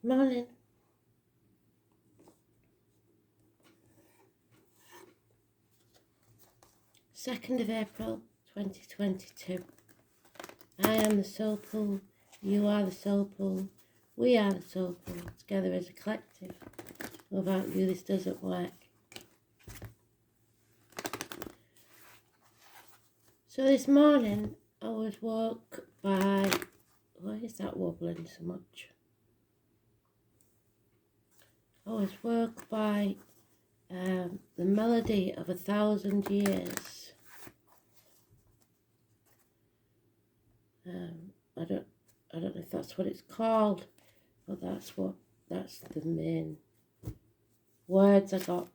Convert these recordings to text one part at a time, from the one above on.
Morning. Second of April 2022. I am the soul pool, you are the soul pool, we are the soul pool, together as a collective. Without you this doesn't work. So this morning I was woke by, why is that wobbling so much? I was woke by the melody of 1,000 years. I don't know if that's what it's called, but that's the main words I got.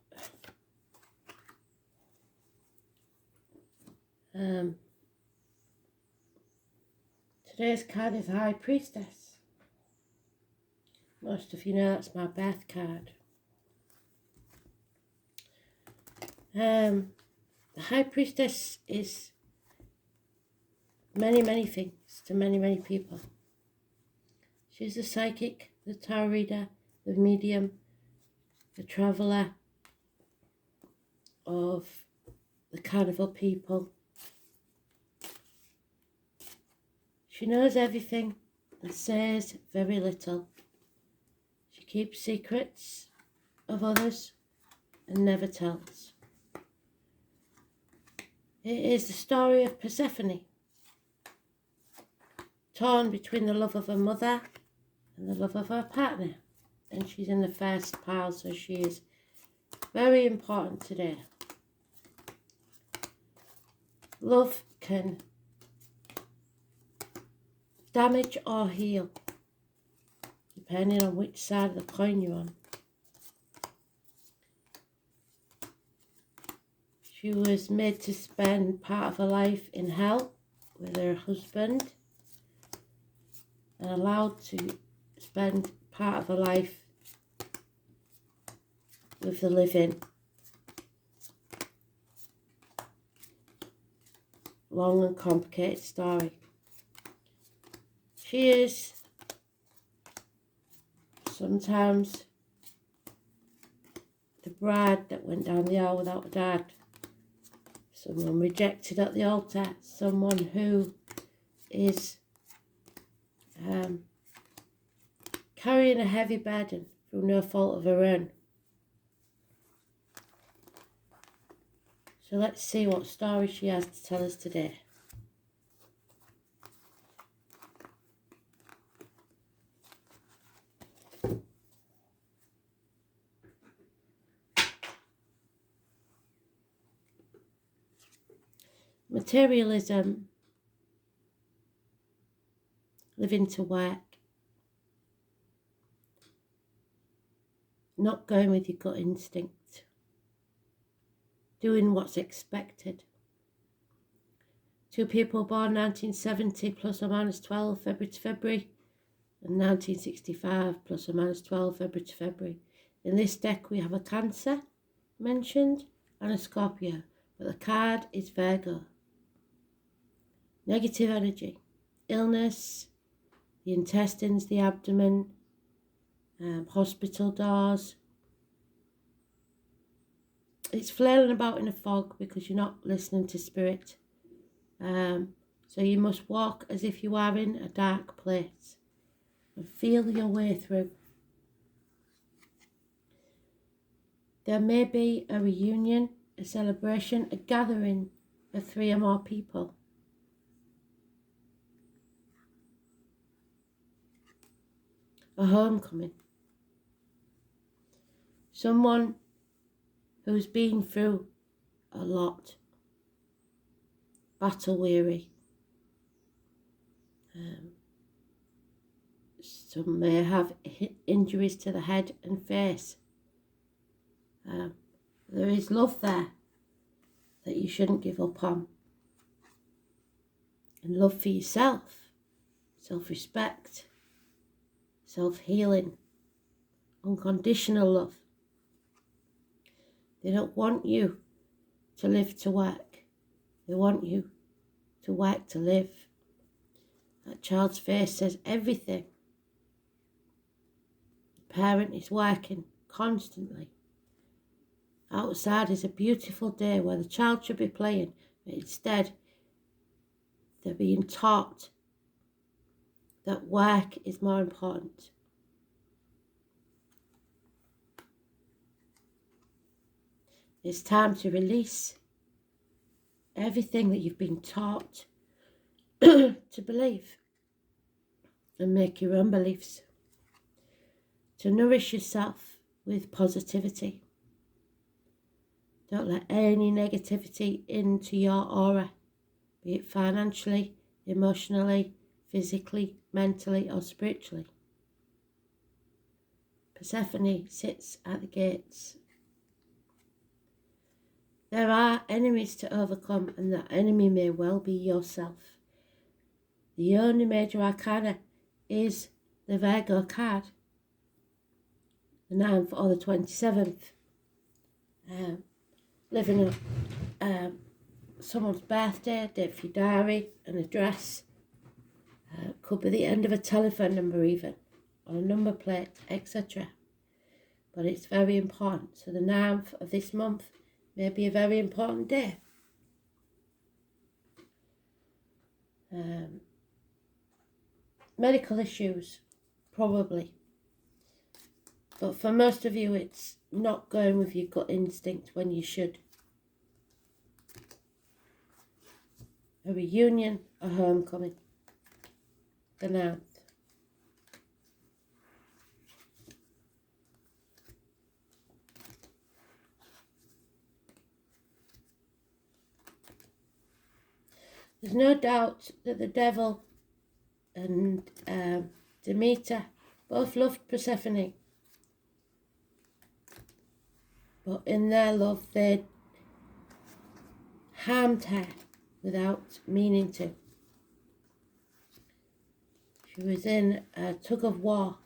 Today's card is High Priestess. Most of you know that's my birth card. The High Priestess is many things to many people. She's the psychic, the tarot reader, the medium, the traveller of the carnival people. She knows everything and says very little. She keeps secrets of others and never tells. It is the story of Persephone, torn between the love of her mother and the love of her partner. And she's in the first pile, so she is very important today. Love can damage or heal, depending on which side of the coin you're on. She was made to spend part of her life in hell with her husband and allowed to spend part of her life with the living. Long and complicated story. She is sometimes the bride that went down the aisle without a dad. Someone rejected at the altar. Someone who is carrying a heavy burden through no fault of her own. So let's see what story she has to tell us today. Materialism, living to work, not going with your gut instinct, doing what's expected. Two people born 1970 plus or minus 12 February to February and 1965 plus or minus 12 February to February. In this deck we have a Cancer mentioned and a Scorpio, but the card is Virgo. Negative energy, illness, the intestines, the abdomen, hospital doors. It's flailing about in a fog because you're not listening to spirit. So you must walk as if you are in a dark place and feel your way through. There may be a reunion, a celebration, a gathering of 3 or more people. A homecoming. Someone who's been through a lot. Battle weary. Some may have injuries to the head and face. There is love there that you shouldn't give up on. And love for yourself, self-respect, self-healing, unconditional love. They don't want you to live to work. They want you to work to live. That child's face says everything. parent is working constantly. Outside is a beautiful day where the child should be playing, but instead they're being taught that work is more important. It's time to release everything that you've been taught to believe and make your own beliefs. To nourish yourself with positivity. Don't let any negativity into your aura, be it financially, emotionally, physically, mentally or spiritually. Persephone sits at the gates. There are enemies to overcome, and that enemy may well be yourself. The only major arcana is the Virgo card, the 9th or the 27th. Living someone's birthday, date for your diary, an address. Could be the end of a telephone number even, or a number plate, etc. But it's very important. So the 9th of this month may be a very important day. Medical issues, probably. But for most of you, it's not going with your gut instinct when you should. A reunion, a homecoming. The 9th. There's no doubt that the devil and Demeter both loved Persephone. But in their love, they harmed her without meaning to. She was in a tug of war.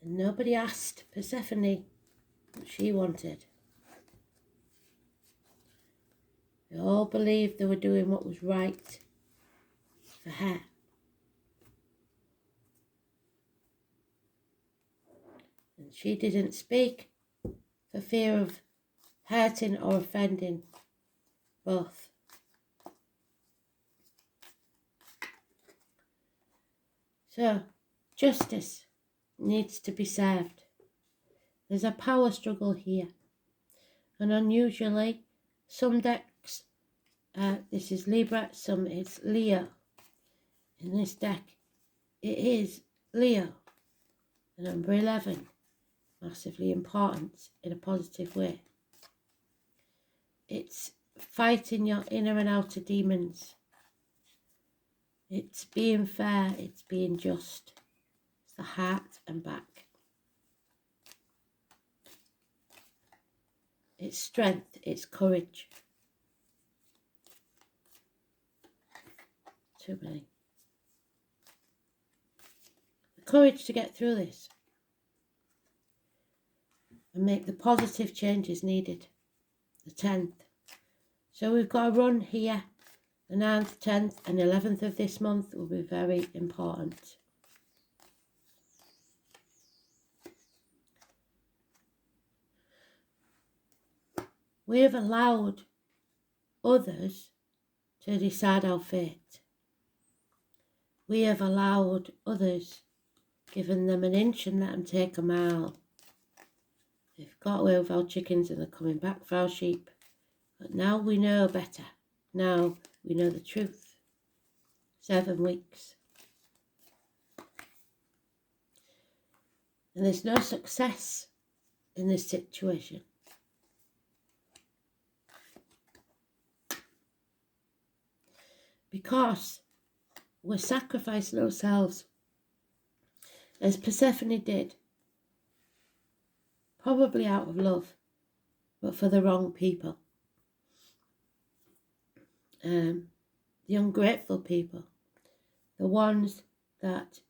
And nobody asked Persephone what she wanted. They all believed they were doing what was right for her. And she didn't speak for fear of hurting or offending both. So, justice needs to be served. There's a power struggle here. And unusually, some decks, this is Libra, some is Leo. In this deck, it is Leo. The number 11, massively important in a positive way. It's fighting your inner and outer demons. It's being fair, it's being just. It's the heart and back. It's strength, it's courage. Too many. The courage to get through this and make the positive changes needed. The 10th. So we've got a run here. The 9th, 10th and 11th of this month will be very important. We have allowed others to decide our fate. We have allowed others, given them an inch and let them take a mile. They've got away with our chickens and they're coming back for our sheep. But now we know better. Now we know the truth. 7 weeks. And there's no success in this situation. Because we're sacrificing ourselves, as Persephone did, probably out of love, but for the wrong people. The ungrateful people, the ones that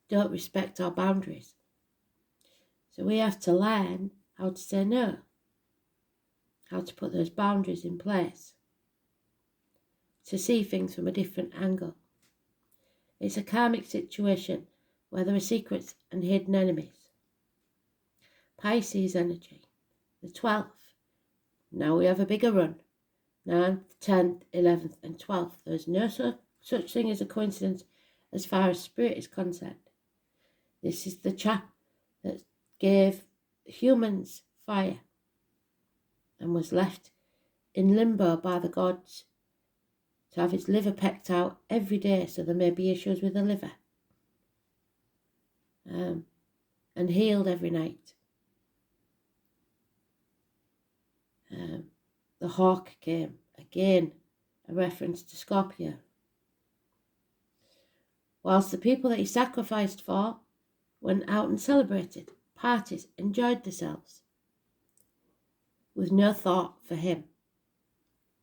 don't respect our boundaries. So we have to learn how to say no, how to put those boundaries in place, to see things from a different angle. It's a karmic situation, where there are secrets and hidden enemies. Pisces energy, the 12th. Now we have a bigger run. 9th, 10th, 11th and 12th. There is no such thing as a coincidence as far as spirit is concerned. This is the chap that gave humans fire and was left in limbo by the gods to have his liver pecked out every day, so there may be issues with the liver, and healed every night. The hawk came, again a reference to Scorpio. Whilst the people that he sacrificed for went out and celebrated, parties, enjoyed themselves, with no thought for him.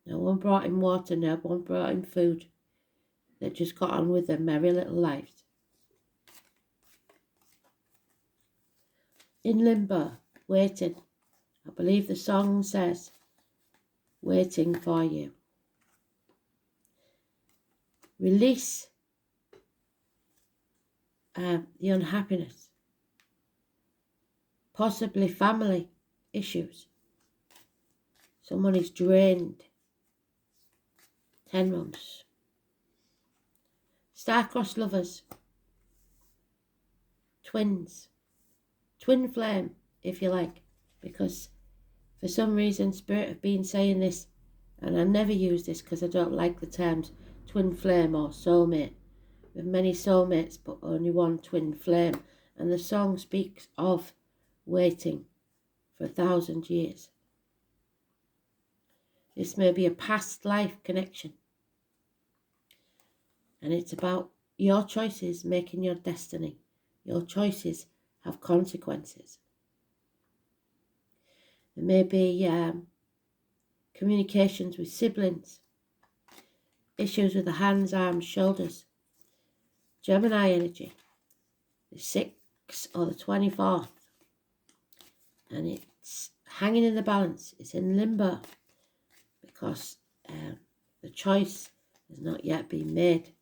No one brought him water, no one brought him food. They just got on with their merry little lives. In limbo, waiting. I believe the song says, waiting for you. Release the unhappiness, possibly family issues. Someone is drained. 10 months. Star-crossed lovers. Twins. Twin flame, if you like. Because for some reason, Spirit have been saying this, and I never use this because I don't like the terms twin flame or soulmate. With many soulmates, but only one twin flame. And the song speaks of waiting for 1,000 years. This may be a past life connection. And it's about your choices making your destiny. Your choices have consequences. There may be communications with siblings, issues with the hands, arms, shoulders. Gemini energy, the 6th or the 24th. And it's hanging in the balance. It's in limbo because the choice has not yet been made.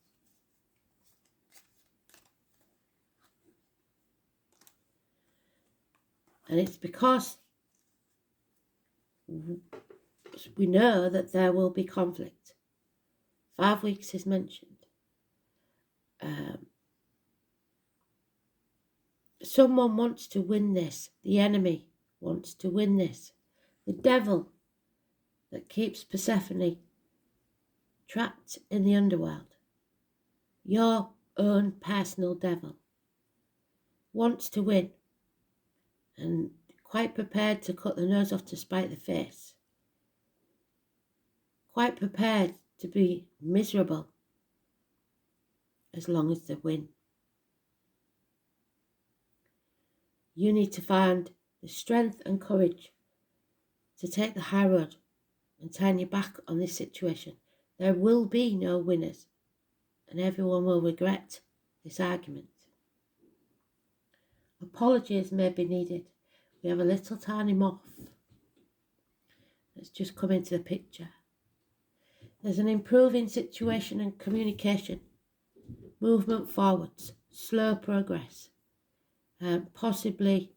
And it's because we know that there will be conflict. 5 weeks is mentioned. Someone wants to win this. The enemy wants to win this. The devil that keeps Persephone trapped in the underworld, your own personal devil, wants to win and quite prepared to cut the nose off to spite the face. Quite prepared to be miserable as long as they win. You need to find the strength and courage to take the high road and turn your back on this situation. There will be no winners, and everyone will regret this argument. Apologies may be needed. We have a little tiny moth that's just come into the picture. There's an improving situation and communication, movement forwards, slow progress, possibly,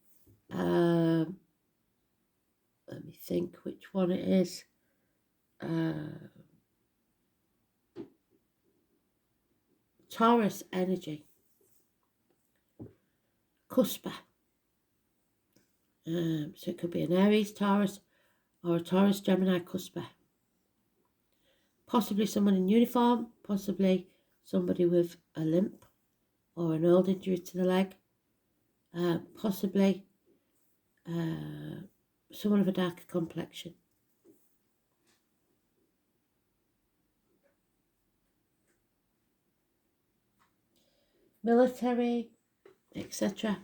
let me think which one it is. Taurus energy, cusper. So it could be an Aries Taurus or a Taurus Gemini cusper. Possibly someone in uniform, possibly somebody with a limp or an old injury to the leg, possibly someone of a darker complexion. Military, etc.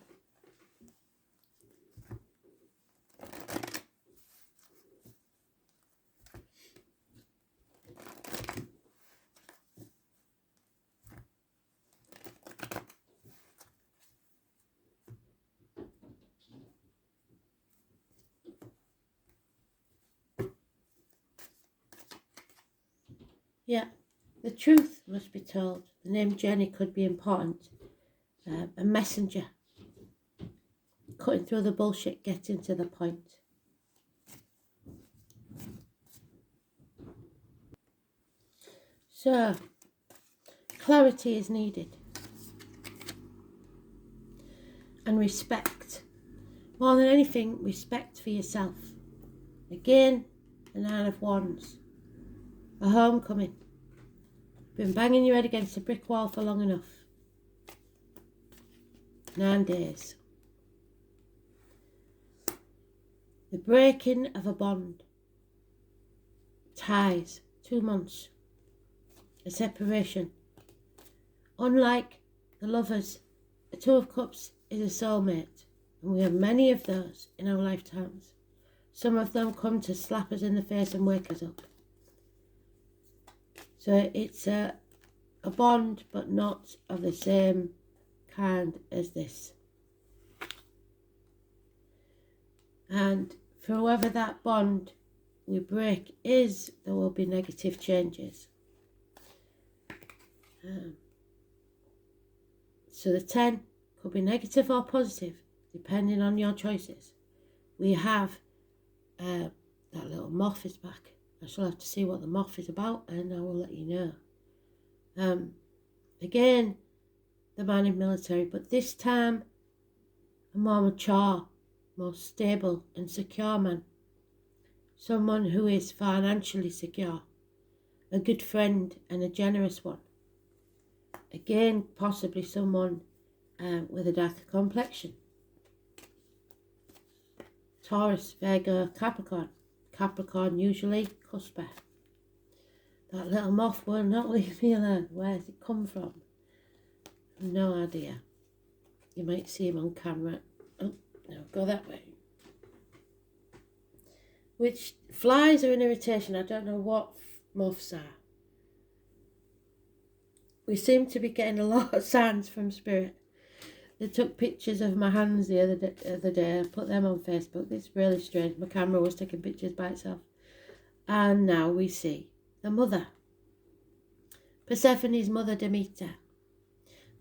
Yeah, the truth must be told. The name Jenny could be important. a messenger, cutting through the bullshit, getting to the point. So, clarity is needed. And respect. More than anything, respect for yourself. Again, the Nine of Wands. A homecoming. Been banging your head against a brick wall for long enough. 9 days. The breaking of a bond. Ties. 2 months. A separation. Unlike the lovers, the Two of Cups is a soulmate, and we have many of those in our lifetimes. Some of them come to slap us in the face and wake us up. So it's a bond, but not of the same kind as this. And for whoever that bond we break is, there will be negative changes. So the 10 could be negative or positive, depending on your choices. We have that little moth is back. I shall have to see what the moth is about, and I will let you know. Again, the man in military, but this time a more mature, more stable and secure man. Someone who is financially secure, a good friend and a generous one. Again, possibly someone with a darker complexion. Taurus, Virgo, Capricorn. Capricorn usually cusper. That little moth will not leave me alone. Where has it come from? No idea. You might see him on camera. Oh, no, go that way. Which flies are an irritation. I don't know what moths are. We seem to be getting a lot of signs from Spirit. They took pictures of my hands the other day. I put them on Facebook. It's really strange. My camera was taking pictures by itself. And now we see the mother. Persephone's mother, Demeter.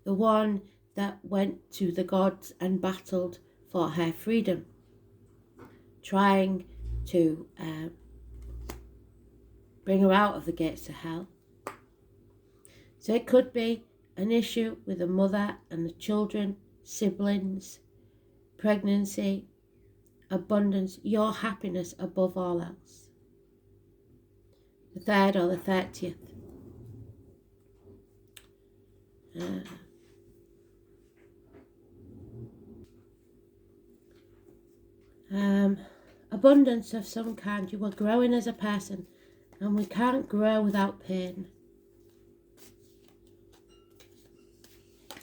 The one that went to the gods and battled for her freedom. Trying to bring her out of the gates of hell. So it could be an issue with the mother and the children, siblings, pregnancy, abundance, your happiness above all else. The 3rd or the 30th. Abundance of some kind. You are growing as a person, and we can't grow without pain.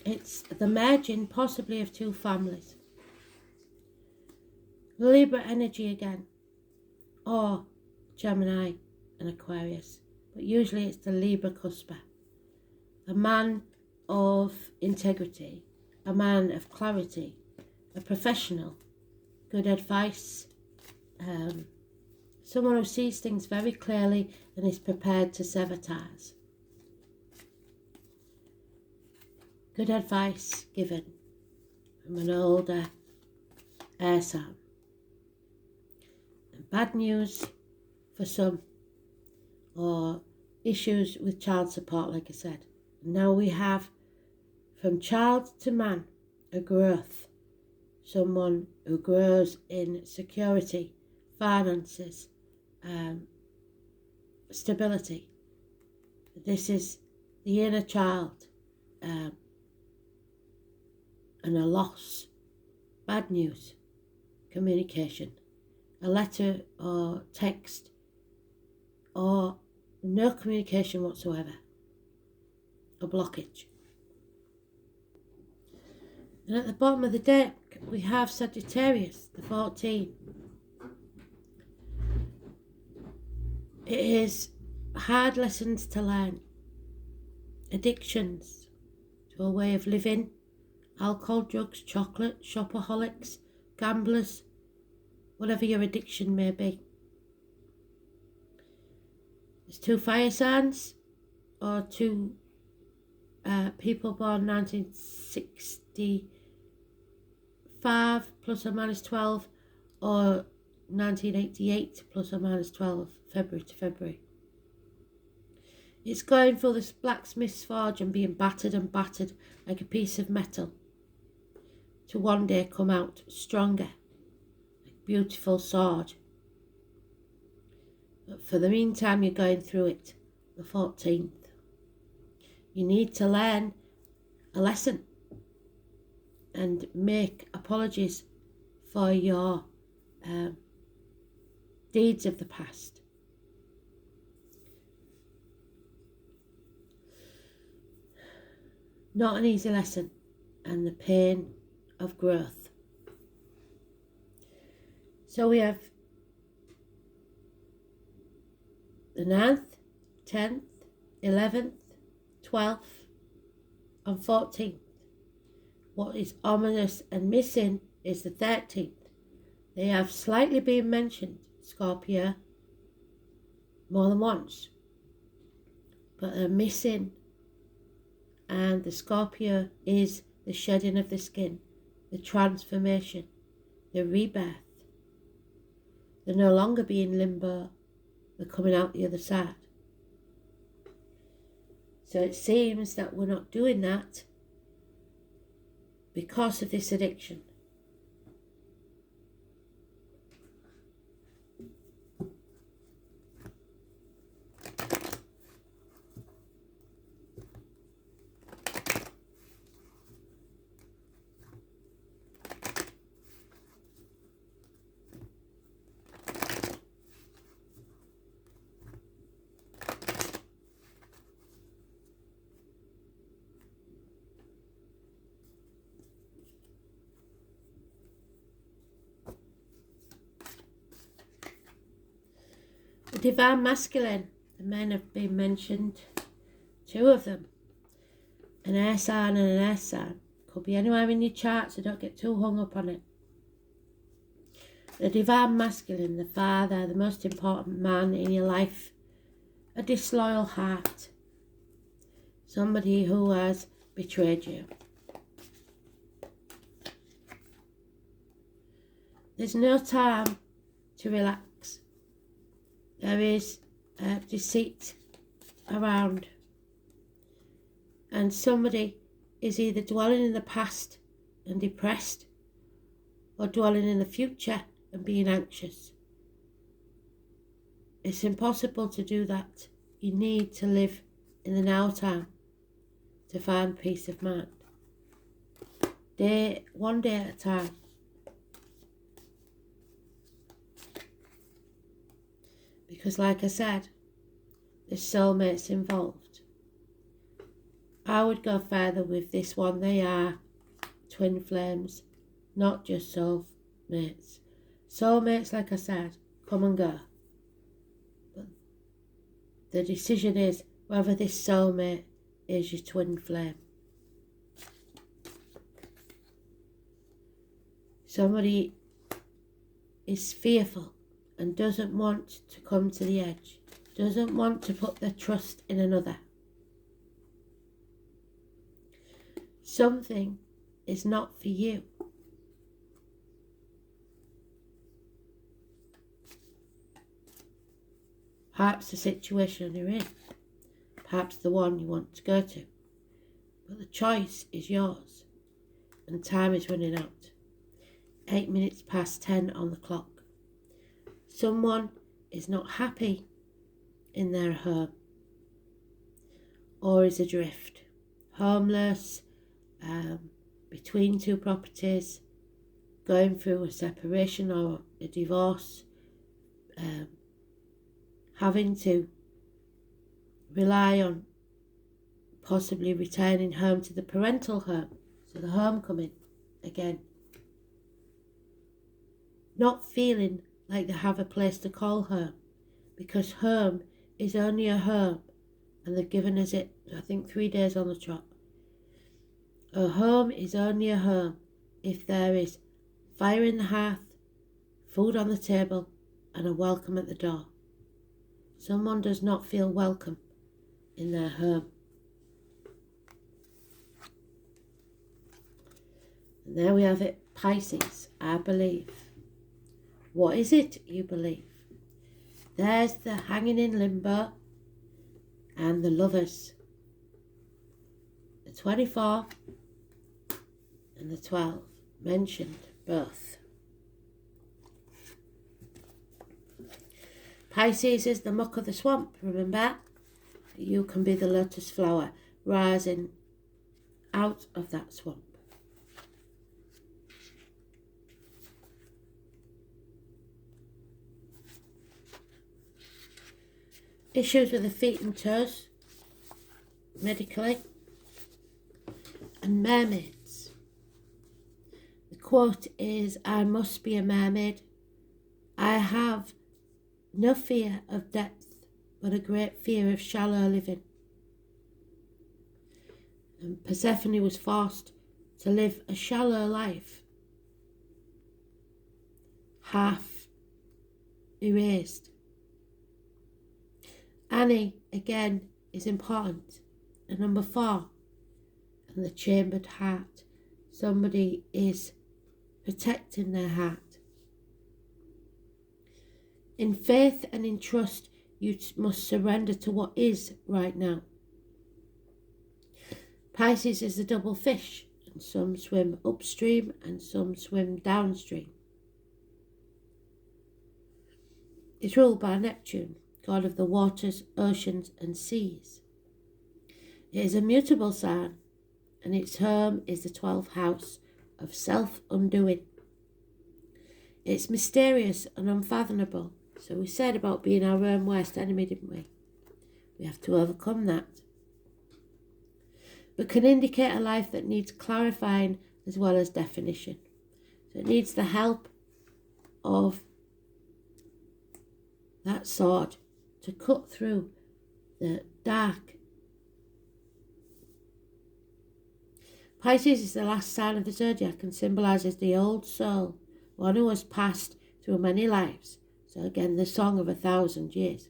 It's the merging possibly of 2 families. Libra energy again, or Gemini and Aquarius, but usually it's the Libra cusper. A man of integrity, a man of clarity, a professional, good advice, someone who sees things very clearly and is prepared to sever ties. Good advice given from an older air sign. And bad news for some, or issues with child support, like I said. And now we have from child to man a growth. Someone who grows in security, finances, stability. This is the inner child. And a loss, bad news, communication, a letter or text, or no communication whatsoever, a blockage. And at the bottom of the deck, we have Sagittarius, the 14. It is hard lessons to learn, addictions to a way of living, alcohol, drugs, chocolate, shopaholics, gamblers, whatever your addiction may be. There's 2 fire signs or 2 people born 1965 plus or minus 12, or 1988 plus or minus 12, February to February. It's going through this blacksmith's forge and being battered and battered like a piece of metal, to one day come out stronger, like a beautiful sword. But for the meantime, you're going through it, the 14th. You need to learn a lesson and make apologies for your deeds of the past. Not an easy lesson, and the pain of growth. So we have the 9th, 10th, 11th, 12th and 14th. What is ominous and missing is the 13th. They have slightly been mentioned, Scorpio, more than once, but they're missing. And the Scorpio is the shedding of the skin, the transformation, the rebirth. They're no longer being limbo, they're coming out the other side. So it seems that we're not doing that because of this addiction. The divine masculine, the men have been mentioned, 2 of them, an air sign and an air sign. Could be anywhere in your chart, so don't get too hung up on it. The divine masculine, the father, the most important man in your life, a disloyal heart, somebody who has betrayed you. There's no time to relax. There is deceit around, and somebody is either dwelling in the past and depressed, or dwelling in the future and being anxious. It's impossible to do that. You need to live in the now time to find peace of mind. One day at a time. Because like I said, there's soulmates involved. I would go further with this one. They are twin flames, not just soulmates. Soulmates, like I said, come and go. But the decision is whether this soulmate is your twin flame. Somebody is fearful and doesn't want to come to the edge, doesn't want to put their trust in another. Something is not for you. Perhaps the situation you're in, perhaps the one you want to go to, but the choice is yours, and time is running out. 8 minutes past 10 on the clock. Someone is not happy in their home, or is adrift, homeless, between 2 properties, going through a separation or a divorce, having to rely on possibly returning home to the parental home, so the homecoming again. Not feeling like they have a place to call home, because home is only a home, and they've given us it, I think, 3 days on the trot. A home is only a home if there is fire in the hearth, food on the table, and a welcome at the door. Someone does not feel welcome in their home. And there we have it, Pisces, I believe. What is it you believe? There's the hanging in limbo and the lovers. The 24 and the 12 mentioned both. Pisces is the muck of the swamp, remember? You can be the lotus flower rising out of that swamp. Issues with the feet and toes, medically, and mermaids. The quote is, I must be a mermaid. I have no fear of depth, but a great fear of shallow living. And Persephone was forced to live a shallow life, half erased. Annie, again, is important. And number 4, and the chambered heart. Somebody is protecting their heart. In faith and in trust, you must surrender to what is right now. Pisces is a double fish, and some swim upstream and some swim downstream. It's ruled by Neptune, god of the waters, oceans and seas. It is a mutable sign, and its home is the 12th house of self-undoing. It's mysterious and unfathomable. So we said about being our own worst enemy, didn't we? We have to overcome that. But can indicate a life that needs clarifying as well as definition. So it needs the help of that sword to cut through the dark. Pisces is the last sign of the zodiac and symbolises the old soul, one who has passed through many lives. So again, the song of 1,000 years.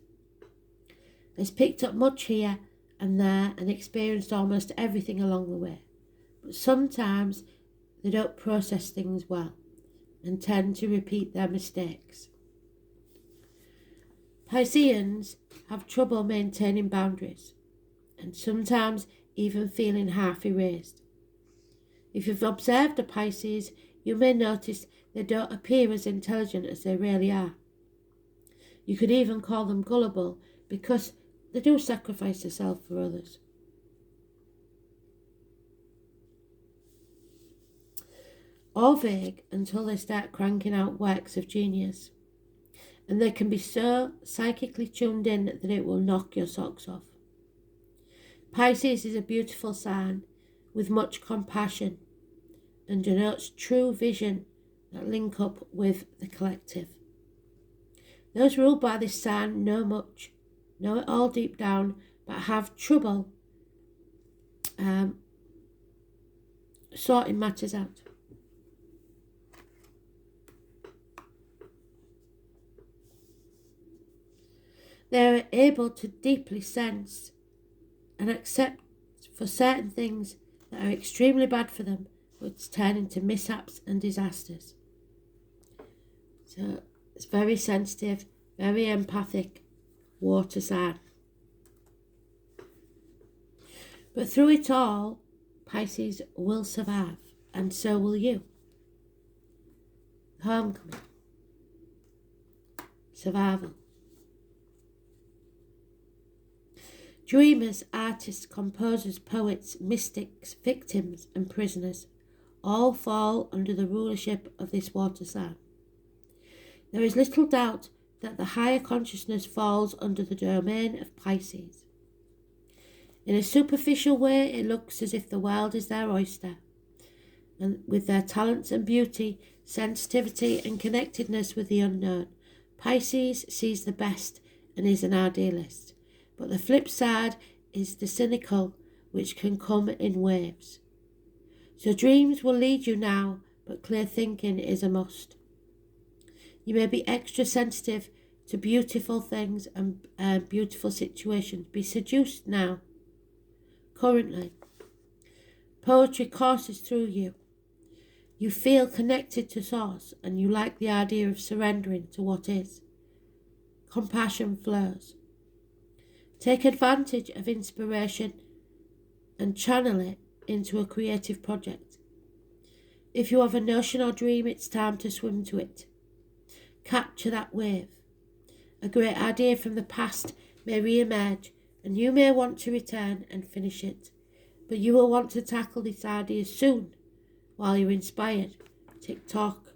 Has picked up much here and there and experienced almost everything along the way. But sometimes they don't process things well and tend to repeat their mistakes. Pisceans have trouble maintaining boundaries and sometimes even feeling half erased. If you've observed a Pisces, you may notice they don't appear as intelligent as they really are. You could even call them gullible because they do sacrifice themselves for others. Or vague until they start cranking out works of genius. And they can be so psychically tuned in that it will knock your socks off. Pisces is a beautiful sign with much compassion and denotes true vision that link up with the collective. Those ruled by this sign know much, know it all deep down, but have trouble sorting matters out. They are able to deeply sense and accept for certain things that are extremely bad for them, which turn into mishaps and disasters. So it's very sensitive, very empathic, water sign. But through it all, Pisces will survive, and so will you. Homecoming. Survival. Dreamers, artists, composers, poets, mystics, victims and prisoners all fall under the rulership of this water sign. There is little doubt that the higher consciousness falls under the domain of Pisces. In a superficial way, it looks as if the world is their oyster, and with their talents and beauty, sensitivity and connectedness with the unknown, Pisces sees the best and is an idealist. But the flip side is the cynical, which can come in waves. So dreams will lead you now, but clear thinking is a must. You may be extra sensitive to beautiful things and beautiful situations. Be seduced now. Currently, poetry courses through you. You feel connected to Source and you like the idea of surrendering to what is. Compassion flows. Take advantage of inspiration and channel it into a creative project. If you have a notion or dream, it's time to swim to it. Capture that wave. A great idea from the past may re-emerge and you may want to return and finish it, but you will want to tackle this idea soon while you're inspired. Tick-tock.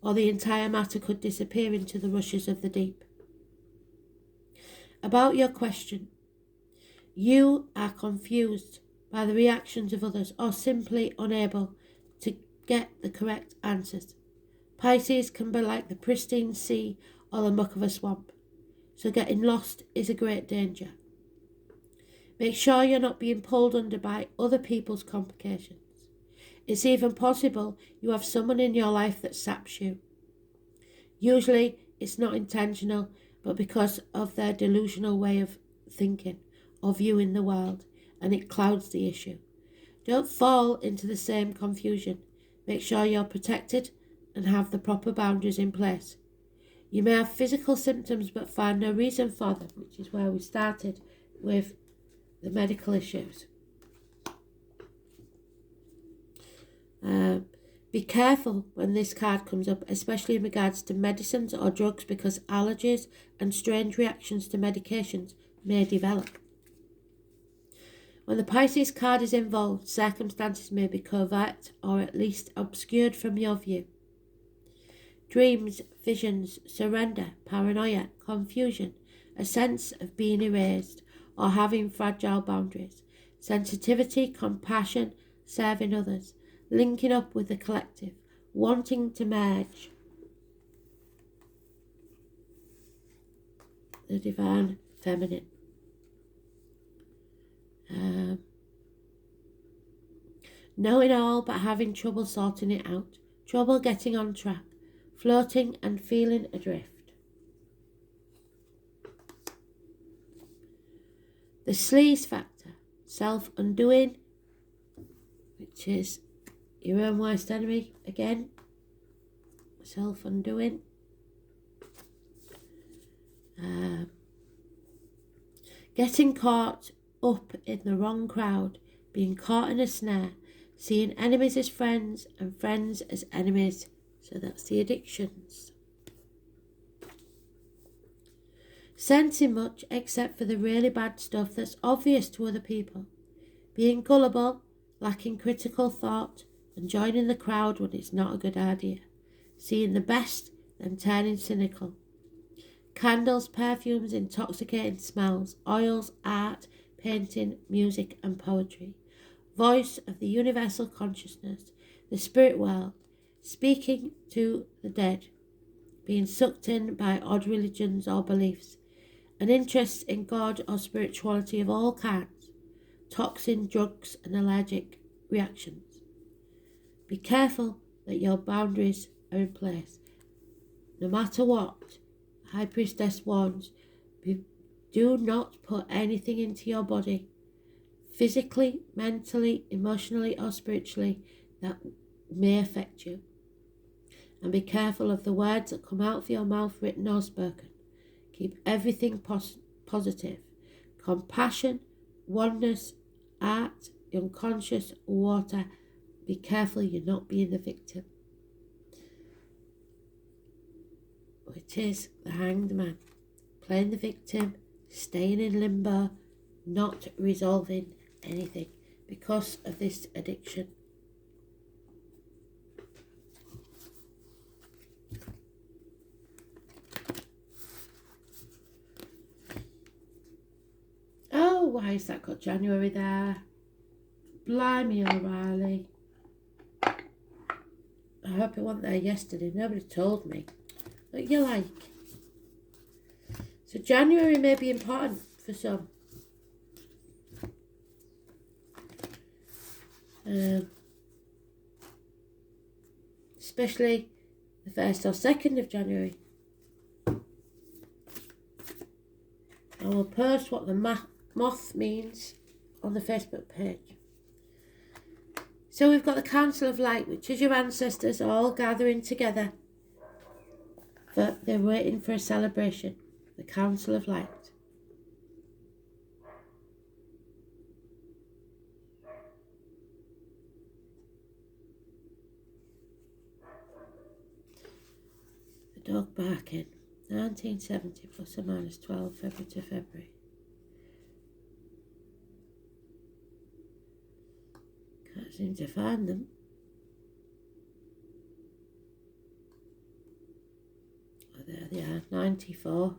Or the entire matter could disappear into the rushes of the deep. About your question, you are confused by the reactions of others or simply unable to get the correct answers. Pisces can be like the pristine sea or the muck of a swamp, so getting lost is a great danger. Make sure you're not being pulled under by other people's complications. It's even possible you have someone in your life that saps you. Usually it's not intentional, but because of their delusional way of thinking or viewing the world, and it clouds the issue. Don't fall into the same confusion. Make sure you're protected and have the proper boundaries in place. You may have physical symptoms but find no reason for them, which is where we started with the medical issues. Be careful when this card comes up, especially in regards to medicines or drugs, because allergies and strange reactions to medications may develop. When the Pisces card is involved, circumstances may be covert or at least obscured from your view. Dreams, visions, surrender, paranoia, confusion, a sense of being erased or having fragile boundaries, sensitivity, compassion, serving others, linking up with the collective, wanting to merge the divine feminine. Knowing all but having trouble sorting it out, trouble getting on track, floating and feeling adrift. The sleaze factor, self-undoing, which is your own worst enemy again, self-undoing. Getting caught up in the wrong crowd, being caught in a snare, seeing enemies as friends and friends as enemies. So that's the addictions. Sensing much except for the really bad stuff that's obvious to other people. Being gullible, lacking critical thought, and joining the crowd when it's not a good idea. Seeing the best, then turning cynical. Candles, perfumes, intoxicating smells, oils, art, painting, music and poetry. Voice of the universal consciousness, the spirit world, speaking to the dead. Being sucked in by odd religions or beliefs. An interest in God or spirituality of all kinds. Toxin, drugs and allergic reactions. Be careful that your boundaries are in place. No matter what, High Priestess warns, do not put anything into your body, physically, mentally, emotionally or spiritually, that may affect you. And be careful of the words that come out of your mouth, written or spoken. Keep everything positive. Compassion, oneness, art, the unconscious, water. Be careful you're not being the victim. Which is the Hanged Man. Playing the victim, staying in limbo, not resolving anything because of this addiction. Oh, why has that got January there? Blimey, O'Reilly. I hope it wasn't there yesterday. Nobody told me. Look, you like. So January may be important for some. Especially the 1st or 2nd of January. I will post what the moth means on the Facebook page. So we've got the Council of Light, which is your ancestors all gathering together. They're waiting for a celebration. The Council of Light. The dog barking. 1970 plus or minus 12 February to February. Can't seem to find them. Oh, there they are. 94.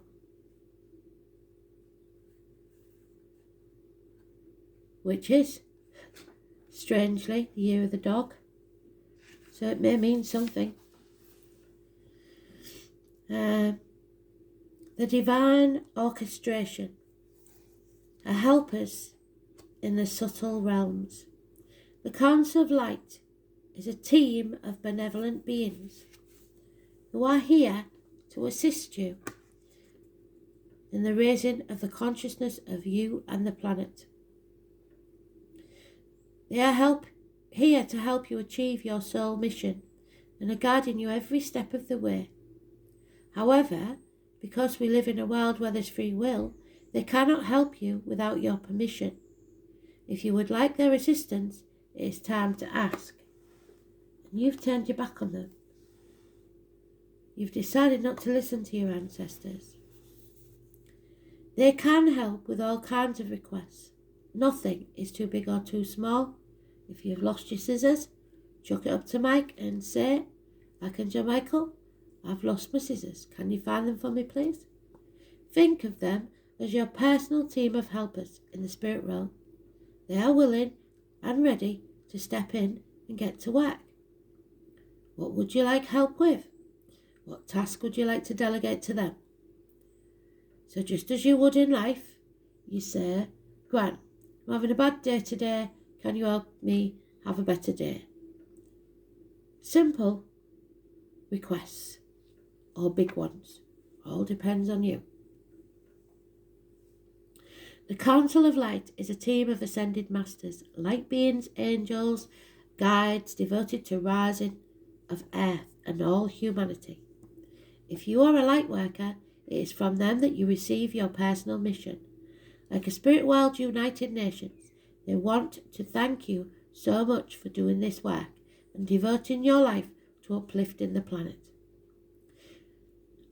Which is, strangely, the year of the dog. So it may mean something. The divine orchestration, a helpers in the subtle realms. The Council of Light is a team of benevolent beings who are here to assist you in the raising of the consciousness of you and the planet. They are here to help you achieve your soul mission and are guiding you every step of the way. However, because we live in a world where there's free will, they cannot help you without your permission. If you would like their assistance, it is time to ask. And you've turned your back on them. You've decided not to listen to your ancestors. They can help with all kinds of requests. Nothing is too big or too small. If you've lost your scissors, chuck it up to Mike and say, Archangel Michael, I've lost my scissors. Can you find them for me, please? Think of them as your personal team of helpers in the spirit realm. They are willing and ready to step in and get to work. What would you like help with? What task would you like to delegate to them? So just as you would in life, you say, Gran, I'm having a bad day today. Can you help me have a better day? Simple requests. Or big ones. All depends on you. The Council of Light is a team of ascended masters, light beings, angels, guides devoted to rising of earth and all humanity. If you are a light worker, it is from them that you receive your personal mission. Like a spirit world United Nations, they want to thank you so much for doing this work and devoting your life to uplifting the planet.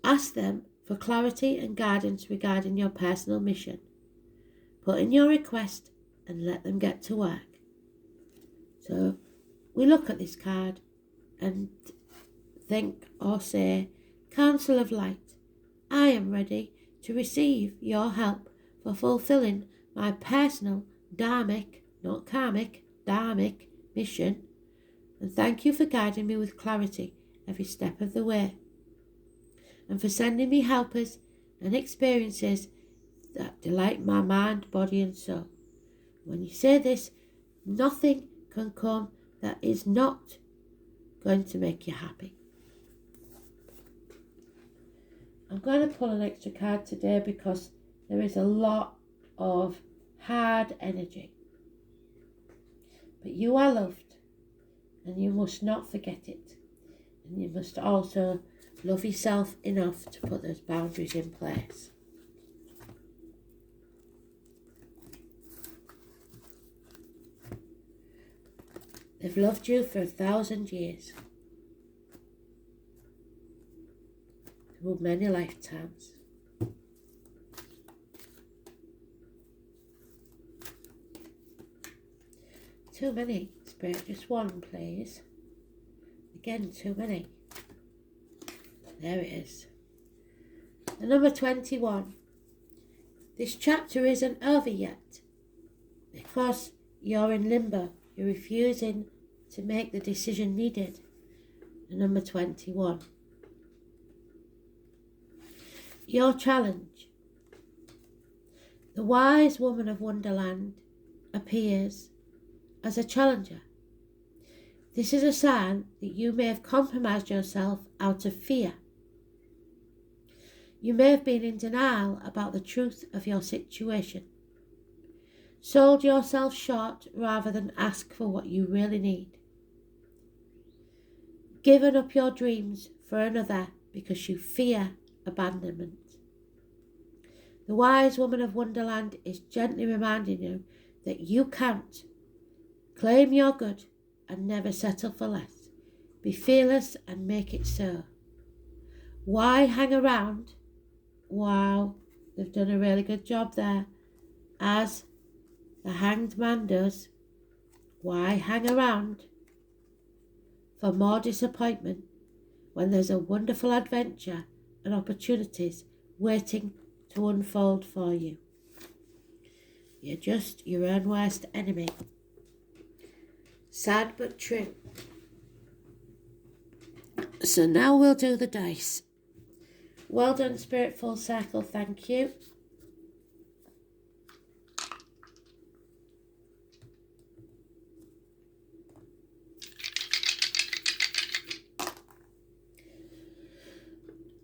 Ask them for clarity and guidance regarding your personal mission. Put in your request and let them get to work. So we look at this card and think or say, Council of Light, I am ready to receive your help for fulfilling my personal dharmic, not karmic, dharmic mission, and thank you for guiding me with clarity every step of the way, and for sending me helpers and experiences that delight my mind, body and soul. When you say this, nothing can come that is not going to make you happy. I'm going to pull an extra card today because there is a lot of hard energy. But you are loved and you must not forget it. And you must also love yourself enough to put those boundaries in place. They've loved you for 1,000 years. Through many lifetimes. Too many, Spirit. Just one, please. Again, too many. There it is. The number 21. This chapter isn't over yet because you're in limbo. You're refusing to make the decision needed. The number 21. Your challenge. The wise woman of Wonderland appears as a challenger. This is a sign that you may have compromised yourself out of fear. You may have been in denial about the truth of your situation. Sold yourself short rather than ask for what you really need. given up your dreams for another because you fear abandonment. The wise woman of Wonderland is gently reminding you that you count. Claim your good and never settle for less. Be fearless and make it so. Why hang around? Wow, they've done a really good job there. As the Hanged Man does. Why hang around for more disappointment when there's a wonderful adventure and opportunities waiting to unfold for you? You're just your own worst enemy. Sad but true. So now we'll do the dice. Well done, Spirit Full Circle, thank you.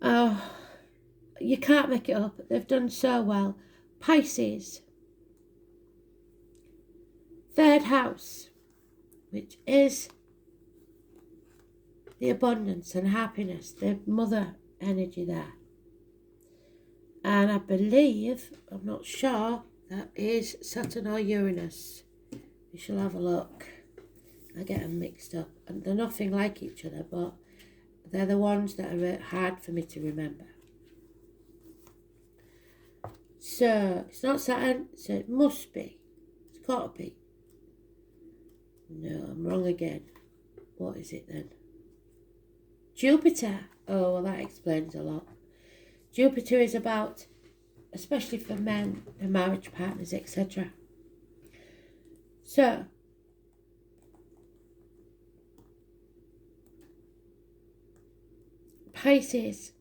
Oh, you can't make it up. They've done so well. Pisces. Third house, which is the abundance and happiness, the mother energy there. And I believe, I'm not sure, that is Saturn or Uranus. We shall have a look. I get them mixed up. And they're nothing like each other, but they're the ones that are hard for me to remember. So, it's not Saturn, so it must be. It's got to be. No, I'm wrong again. What is it then? Jupiter. Oh, well, that explains a lot. Jupiter is about, especially for men, their marriage partners, etc. So, Pisces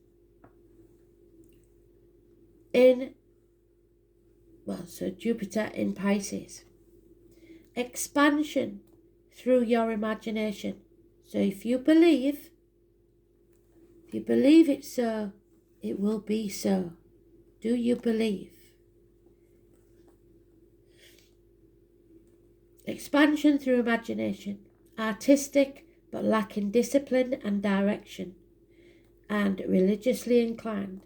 so Jupiter in Pisces. Expansion through your imagination. So if you believe it's so, it will be so. Do you believe? Expansion through imagination. Artistic but lacking discipline and direction. And religiously inclined.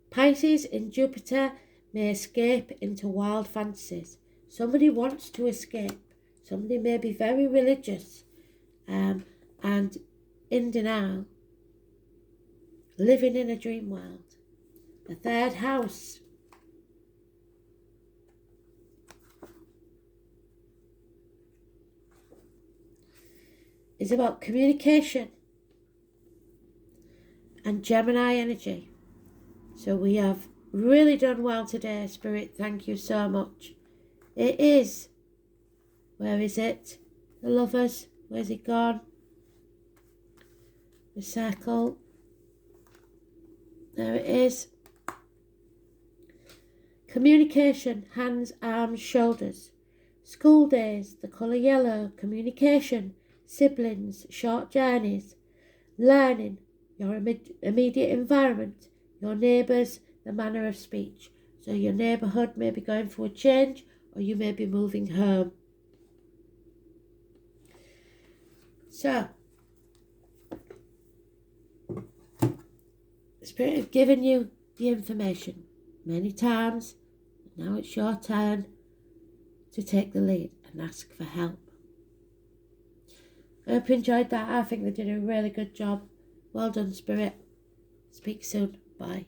Pisces in Jupiter may escape into wild fantasies. Somebody wants to escape. Somebody may be very religious and in denial, living in a dream world. The third house. Is about communication and Gemini energy. So we have really done well today, Spirit. Thank you so much. It is. Where is it? The Lovers. Where's it gone? The Circle. There it is. Communication, hands, arms, shoulders. School days, the colour yellow. Communication, siblings, short journeys. Learning, your immediate environment. Your neighbours, the manner of speech. So your neighbourhood may be going for a change, or you may be moving home. So, the Spirit have given you the information many times. Now it's your turn to take the lead and ask for help. I hope you enjoyed that. I think they did a really good job. Well done, Spirit. Speak soon. Bye.